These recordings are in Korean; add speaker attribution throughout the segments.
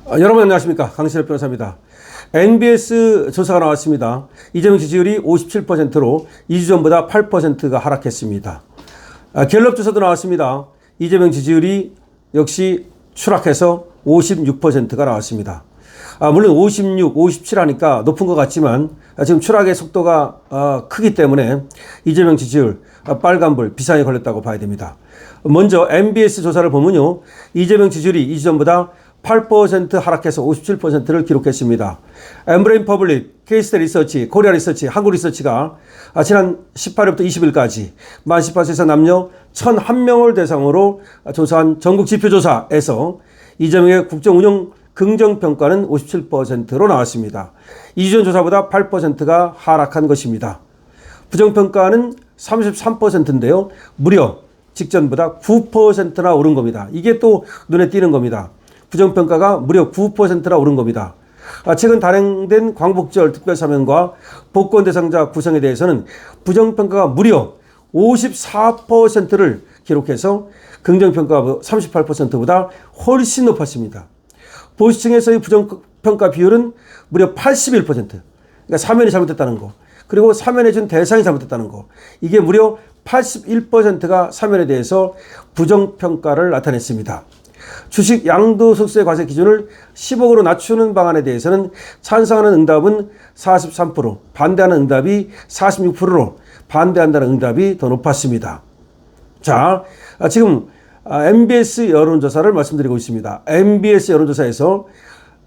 Speaker 1: 여러분 안녕하십니까, 강신엽 변호사입니다. NBS 조사가 나왔습니다. 이재명 지지율이 57%로 2주 전보다 8%가 하락했습니다. 갤럽 조사도 나왔습니다. 이재명 지지율이 역시 추락해서 56%가 나왔습니다. 물론 56, 57 하니까 높은 것 같지만 지금 추락의 속도가 크기 때문에 이재명 지지율 빨간불 비상에 걸렸다고 봐야 됩니다. 먼저 MBS 조사를 보면요, 이재명 지지율이 2주 전보다 8% 하락해서 57%를 기록했습니다. 엠브레인 퍼블릭, 케이스테 리서치, 코리아 리서치, 한국 리서치가 지난 18일부터 20일까지 만 18세 이상 남녀 1,001명을 대상으로 조사한 전국 지표조사에서 이재명의 국정운영 긍정평가는 57%로 나왔습니다. 2주 전 조사보다 8%가 하락한 것입니다. 부정평가는 33%인데요. 무려 직전보다 9%나 오른 겁니다. 이게 또 눈에 띄는 겁니다. 부정평가가 무려 9%나 오른 겁니다. 최근 단행된 광복절 특별사면과 복권 대상자 구성에 대해서는 부정평가가 무려 54%를 기록해서 긍정평가가 38%보다 훨씬 높았습니다. 보수층에서의 부정평가 비율은 무려 81%. 그러니까 사면이 잘못됐다는 거. 그리고 사면해준 대상이 잘못됐다는 거. 이게 무려 81%가 사면에 대해서 부정평가를 나타냈습니다. 주식 양도소득세 과세 기준을 10억으로 낮추는 방안에 대해서는 찬성하는 응답은 43%, 반대하는 응답이 46%로 반대한다는 응답이 더 높았습니다. 자, 지금 MBS 여론조사를 말씀드리고 있습니다. MBS 여론조사에서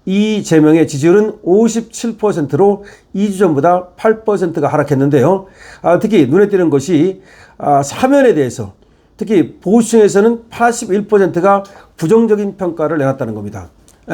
Speaker 1: 이재명의 지지율은 57%로 2주 전보다 8%가 하락했는데요. 특히 눈에 띄는 것이 사면에 대해서, 특히 보수층에서는 81%가 부정적인 평가를 내놨다는 겁니다.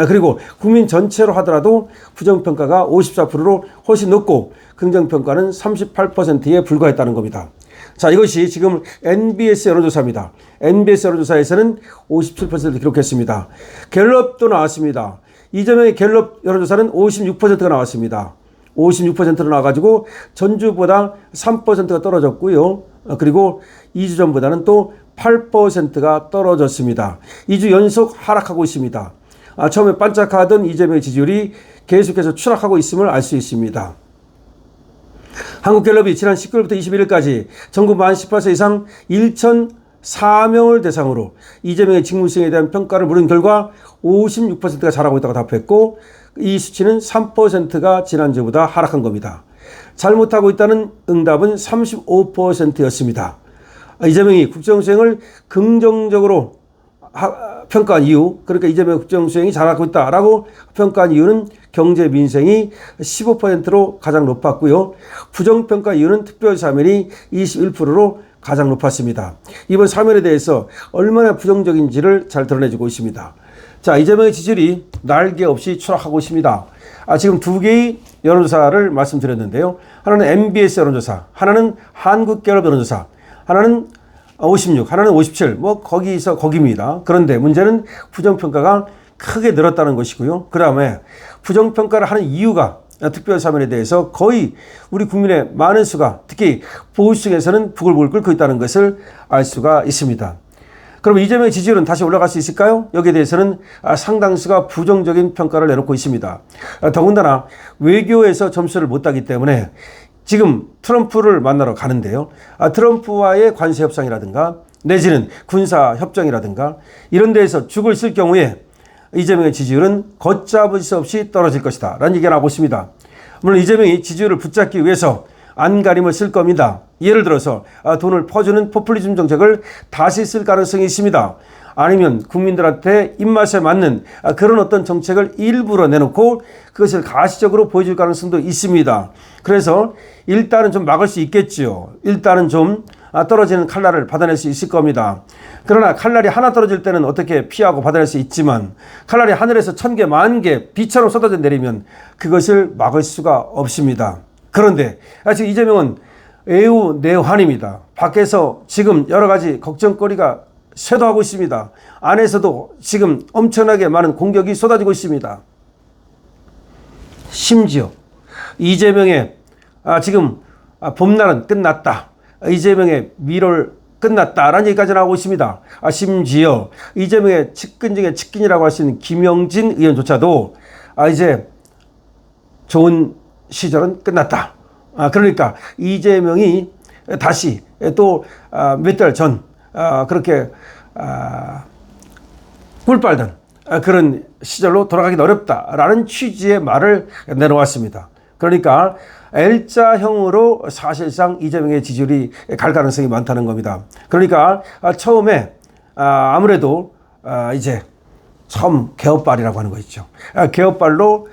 Speaker 1: 그리고 국민 전체로 하더라도 부정평가가 54%로 훨씬 높고 긍정평가는 38%에 불과했다는 겁니다. 자, 이것이 지금 NBS 여론조사입니다. NBS 여론조사에서는 57%를 기록했습니다. 갤럽도 나왔습니다. 이재명의 갤럽 여론조사는 56%가 나왔습니다. 56%로 나와가지고 전주보다 3%가 떨어졌고요. 그리고 2주 전보다는 또 8%가 떨어졌습니다. 2주 연속 하락하고 있습니다. 처음에 반짝하던 이재명의 지지율이 계속해서 추락하고 있음을 알 수 있습니다. 한국갤럽이 지난 19일부터 21일까지 전국 만 18세 이상 1,004명을 대상으로 이재명의 직무수행에 대한 평가를 물은 결과 56%가 잘하고 있다고 답했고, 이 수치는 3%가 지난주보다 하락한 겁니다. 잘못하고 있다는 응답은 35%였습니다. 이재명이 국정수행을 긍정적으로 평가한 이유, 그러니까 이재명 국정수행이 잘하고 있다라고 평가한 이유는 경제 민생이 15%로 가장 높았고요. 부정평가 이유는 특별사면이 21%로 가장 높았습니다. 이번 사면에 대해서 얼마나 부정적인지를 잘 드러내주고 있습니다. 자, 이재명의 지지율이 날개 없이 추락하고 있습니다. 지금 두 개의 여론조사를 말씀드렸는데요. 하나는 MBS 여론조사, 하나는 한국갤럽 여론조사, 하나는 56, 하나는 57, 거기서 거기입니다. 그런데 문제는 부정평가가 크게 늘었다는 것이고요. 그 다음에 부정평가를 하는 이유가 특별사면에 대해서 거의 우리 국민의 많은 수가, 특히 보수층에서는 부글부글 끓고 있다는 것을 알 수가 있습니다. 그럼 이재명의 지지율은 다시 올라갈 수 있을까요? 여기에 대해서는 상당수가 부정적인 평가를 내놓고 있습니다. 더군다나 외교에서 점수를 못 따기 때문에 지금 트럼프를 만나러 가는데요. 트럼프와의 관세 협상이라든가 내지는 군사 협정이라든가 이런 데에서 죽을 쓸 경우에 이재명의 지지율은 걷잡을 수 없이 떨어질 것이다 라는 얘기가 나오고 있습니다. 물론 이재명이 지지율을 붙잡기 위해서 안가림을 쓸 겁니다. 예를 들어서 돈을 퍼주는 포퓰리즘 정책을 다시 쓸 가능성이 있습니다. 아니면 국민들한테 입맛에 맞는 그런 어떤 정책을 일부러 내놓고 그것을 가시적으로 보여줄 가능성도 있습니다. 그래서 일단은 좀 막을 수 있겠죠. 일단은 좀 떨어지는 칼날을 받아낼 수 있을 겁니다. 그러나 칼날이 하나 떨어질 때는 어떻게 피하고 받아낼 수 있지만 칼날이 하늘에서 1000개, 10,000개 비처럼 쏟아져 내리면 그것을 막을 수가 없습니다. 그런데 지금 이재명은 애우내환입니다. 밖에서 지금 여러 가지 걱정거리가 쇄도하고 있습니다. 안에서도 지금 엄청나게 많은 공격이 쏟아지고 있습니다. 심지어 이재명의 지금 봄날은 끝났다. 이재명의 미럴 끝났다라는 얘기까지 나오고 있습니다. 심지어 이재명의 측근 중에 측근이라고 할 수 있는 김영진 의원조차도 이제 좋은 시절은 끝났다. 그러니까 이재명이 다시 또 몇 달 전 그렇게 꿀 빨던 그런 시절로 돌아가긴 어렵다라는 취지의 말을 내놓았습니다. 그러니까 L자형으로 사실상 이재명의 지지율이 갈 가능성이 많다는 겁니다. 그러니까 처음에 아무래도 이제 처음 개업발이라고 하는 거 있죠. 개업발로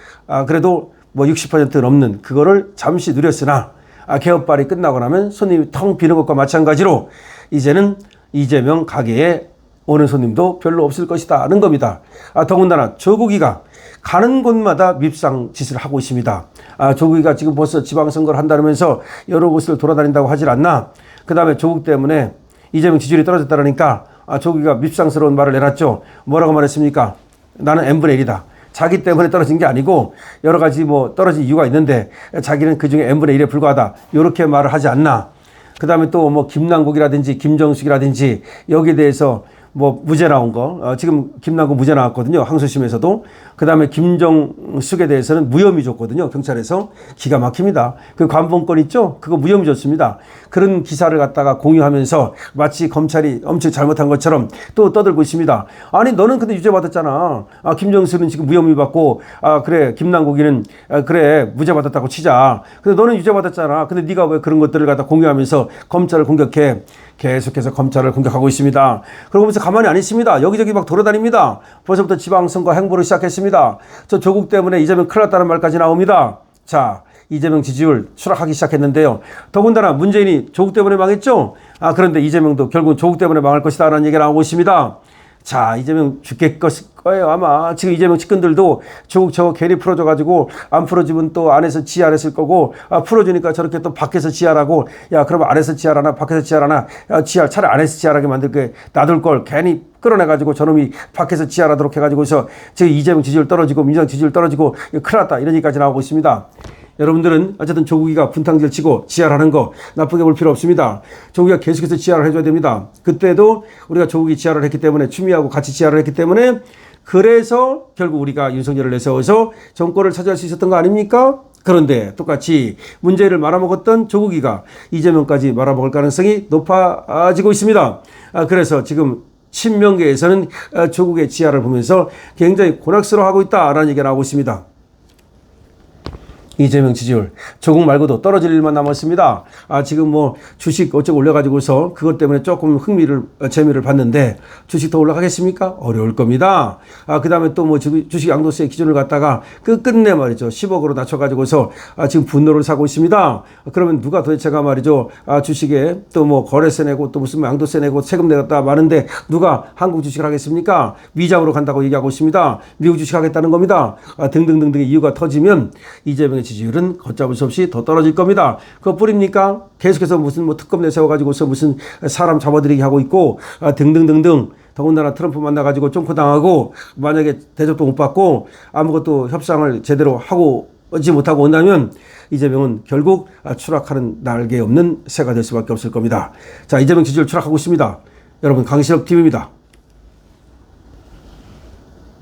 Speaker 1: 그래도 뭐 60% 넘는 그거를 잠시 누렸으나 개업발이 끝나고 나면 손님이 텅 비는 것과 마찬가지로 이제는 이재명 가게에 오는 손님도 별로 없을 것이다는 겁니다. 더군다나 조국이가 가는 곳마다 밉상짓을 하고 있습니다. 조국이가 지금 벌써 지방선거를 한다면서 여러 곳을 돌아다닌다고 하질 않나. 그 다음에 조국 때문에 이재명 지지율이 떨어졌다니까 조국이가 밉상스러운 말을 내놨죠. 뭐라고 말했습니까? 나는 n분의 1이다. 자기 때문에 떨어진 게 아니고 여러 가지 뭐 떨어진 이유가 있는데 자기는 그중에 n분의 1에 불과하다. 이렇게 말을 하지 않나. 그 다음에 또 뭐 김남국이라든지 김정숙이라든지 여기에 대해서 뭐 무죄 나온 거 지금 김남국 무죄 나왔거든요. 항소심에서도. 그 다음에 김정숙에 대해서는 무혐의 줬거든요. 경찰에서. 기가 막힙니다. 그 관봉권 있죠? 그거 무혐의 줬습니다. 그런 기사를 갖다가 공유하면서 마치 검찰이 엄청 잘못한 것처럼 또 떠들고 있습니다. 아니 너는 근데 유죄 받았잖아. 김정숙은 지금 무혐의 받고 그래 김남국이는 그래 무죄 받았다고 치자. 근데 너는 유죄 받았잖아. 근데 네가 왜 그런 것들을 갖다 공유하면서 검찰을 공격해. 계속해서 검찰을 공격하고 있습니다. 그러면서 가만히 안 있습니다. 여기저기 막 돌아다닙니다. 벌써부터 지방선거 행보를 시작했습니다. 저 조국 때문에 이재명 큰일 났다는 말까지 나옵니다. 자, 이재명 지지율 추락하기 시작했는데요. 더군다나 문재인이 조국 때문에 망했죠. 그런데 이재명도 결국 조국 때문에 망할 것이다 라는 얘기가 나오고 있습니다. 자, 이재명 죽겠을 거예요. 아마 지금 이재명 측근들도 조국 저거 괜히 풀어줘가지고 안 풀어주면 또 안에서 지하했을 거고 풀어주니까 저렇게 또 밖에서 지하라고 야 그럼 안에서 지하라나 밖에서 지하라나 지하 차라리 안에서 지하라게 만들 게 놔둘 걸 괜히 끌어내가지고 저놈이 밖에서 지하라도록 해가지고서 지금 이재명 지지율 떨어지고 민주당 지지율 떨어지고 큰일 났다 이런 얘기까지 나오고 있습니다. 여러분들은 어쨌든 조국이가 분탕질 치고 지하라는 거 나쁘게 볼 필요 없습니다. 조국이가 계속해서 지하를 해줘야 됩니다. 그때도 우리가 조국이 지하를 했기 때문에 추미애하고 같이 지하를 했기 때문에 그래서 결국 우리가 윤석열을 내세워서 정권을 차지할 수 있었던 거 아닙니까? 그런데 똑같이 문재인을 말아먹었던 조국이가 이재명까지 말아먹을 가능성이 높아지고 있습니다. 그래서 지금 친명계에서는 조국의 지하를 보면서 굉장히 곤혹스러워하고 있다라는 얘기가 나오고 있습니다. 이재명 지지율 조국 말고도 떨어질 일만 남았습니다. 지금 뭐 주식 어쩌고 올려가지고서 그것 때문에 조금 재미를 봤는데 주식 더 올라가겠습니까? 어려울 겁니다. 그 다음에 또 뭐 주식 양도세 기준을 갖다가 끝내 말이죠 10억으로 낮춰가지고서 지금 분노를 사고 있습니다. 그러면 누가 도대체가 말이죠 주식에 또 뭐 거래세 내고 또 무슨 양도세 내고 세금 내겠다 많은데 누가 한국 주식을 하겠습니까? 미장으로 간다고 얘기하고 있습니다. 미국 주식 하겠다는 겁니다. 등등등등의 이유가 터지면 이재명의 지지율은 걷잡을 수 없이 더 떨어질 겁니다. 그거 뿌립니까? 계속해서 무슨 뭐 특검 내세워가지고서 무슨 사람 잡아들이게 하고 있고 등등등등. 더군다나 트럼프 만나가지고 쫑코 당하고 만약에 대접도 못 받고 아무것도 협상을 제대로 하지 못하고 온다면 이재명은 결국 추락하는 날개 없는 새가 될 수밖에 없을 겁니다. 자, 이재명 지지율 추락하고 있습니다. 여러분 강신업 TV입니다.